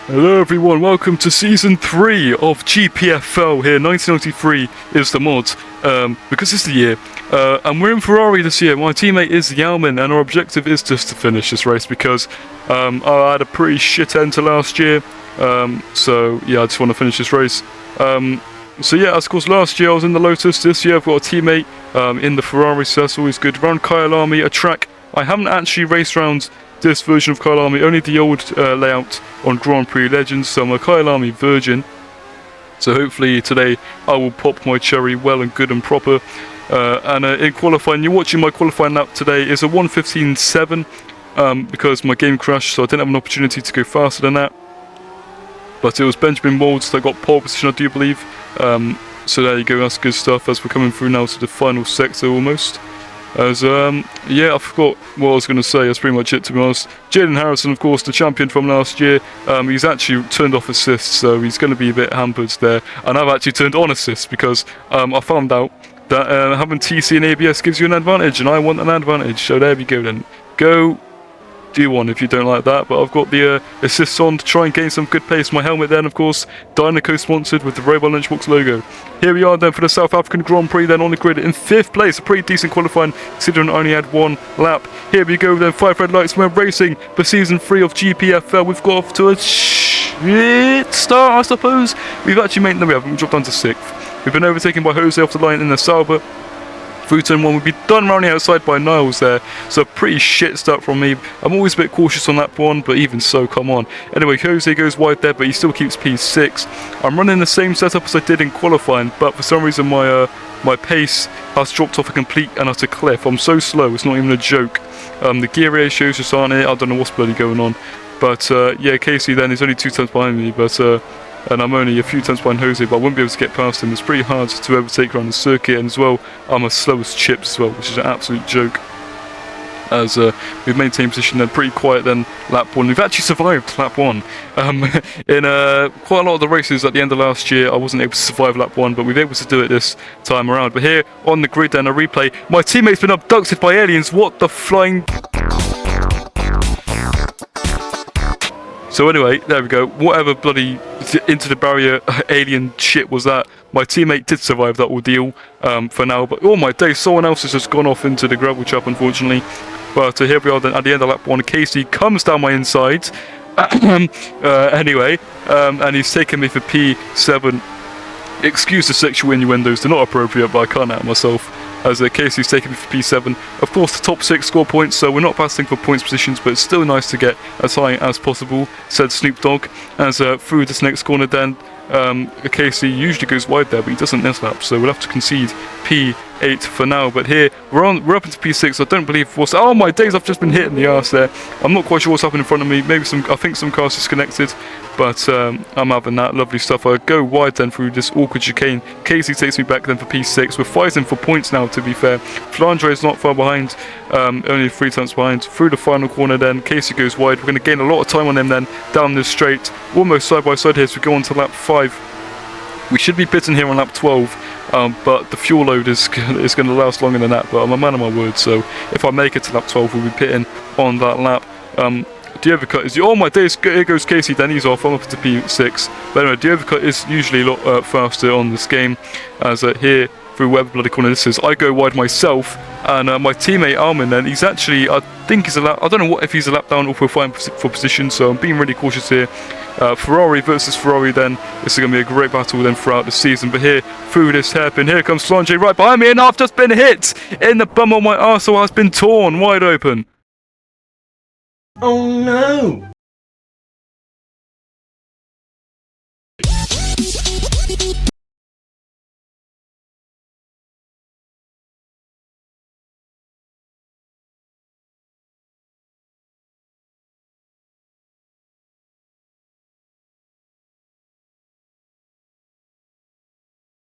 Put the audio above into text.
Hello everyone, welcome to Season 3 of GPFL here. 1993 is the mod, because it's the year. And we're in Ferrari this year. My teammate is Kyalami, and our objective is just to finish this race because I had a pretty shit end to last year. So yeah, I just want to finish this race. So yeah, of course last year I was in the Lotus. This year I've got a teammate in the Ferrari, so that's always good. Around Kyalami, a track I haven't actually raced around this version of Kyalami, only the old layout on Grand Prix Legends, so I'm a Kyalami virgin. So hopefully today I will pop my cherry well and good and proper. And in qualifying, you're watching my qualifying lap today is a 1:15.7 because my game crashed, so I didn't have an opportunity to go faster than that. But it was Benjamin Walds that got pole position, I do believe. So there you go, that's good stuff as we're coming through now to the final sector almost. As yeah, I forgot what I was going to say. That's pretty much it, to be honest. Jaden Harrison, of course, the champion from last year. He's actually turned off assists, so he's going to be a bit hampered there. And I've actually turned on assists because I found out that having TC and ABS gives you an advantage, and I want an advantage. So there we go then. Go do one if you don't like that, but I've got the assists on to try and gain some good pace. My helmet then, of course, Dynaco sponsored with the Robot Lunchbox logo. Here we are then for the South African Grand Prix then on the grid in 5th place, a pretty decent qualifying considering I only had one lap. Here we go then, 5 red lights, we're racing for Season 3 of GPFL. We've got off to a shit start, I suppose. We've actually made, no we haven't, we dropped down to 6th. We've been overtaken by Jose off the line in the Sauber. Through turn 1, we'll be done round the outside by Niles there, so pretty shit start from me. I'm always a bit cautious on lap 1, but even so, come on. Anyway, Jose goes wide there, but he still keeps P6. I'm running the same setup as I did in qualifying, but for some reason my pace has dropped off a complete and utter cliff. I'm so slow, it's not even a joke. The gear ratios just aren't it, I don't know what's bloody going on. But yeah, Casey then is only 2 turns behind me, but and I'm only a few turns behind Jose, but I won't be able to get past him. It's pretty hard to overtake around the circuit, and as well, I'm as slow as chips as well, which is an absolute joke. As we've maintained position then, pretty quiet then, lap 1. We've actually survived lap 1. In quite a lot of the races at the end of last year, I wasn't able to survive lap 1, but we've been able to do it this time around. But here, on the grid then, a replay. My teammate's been abducted by aliens, what the flying... So anyway, there we go. Whatever bloody IntoTheBarrier alien shit was that, my teammate did survive that ordeal for now. But oh my days, someone else has just gone off into the gravel trap, unfortunately. But here we are then at the end of lap 1. Casey comes down my inside. Anyway, and he's taken me for P7. Excuse the sexual innuendos, they're not appropriate, but I can't help myself. As Casey's taken me for P7. Of course, the top 6 score points, so we're not passing for points positions, but it's still nice to get as high as possible, said Snoop Dogg. As through this next corner then, Casey usually goes wide there, but he doesn't this lap, so we'll have to concede P8 for now. But here, we're up into P6, I don't believe what's... Oh my days, I've just been hit in the arse there. I'm not quite sure what's happened in front of me, maybe I think some cars disconnected, but I'm having that lovely stuff. I go wide then through this awkward chicane. Casey takes me back then for P6. We're fighting for points now, to be fair. Flandre is not far behind, only 3 tenths behind. Through the final corner then, Casey goes wide. We're going to gain a lot of time on him then, down this straight, almost side by side here, so we go on to lap 5. We should be pitting here on lap 12, but the fuel load is going to last longer than that, but I'm a man of my word, so if I make it to lap 12, we'll be pitting on that lap. The overcut is... Oh my days, here goes Casey then, he's off, I'm up into P6. But anyway, the overcut is usually a lot faster on this game, as here, through whatever bloody corner this is, I go wide myself, and my teammate Armin then, he's actually, I think he's a lap... I don't know if he's a lap down or if we're fighting for position, so I'm being really cautious here. Ferrari versus Ferrari then, this is going to be a great battle then throughout the season. But here, through this hairpin, here comes Flandre right behind me, and I've just been hit in the bum on my arsehole, has been torn wide open. Oh no!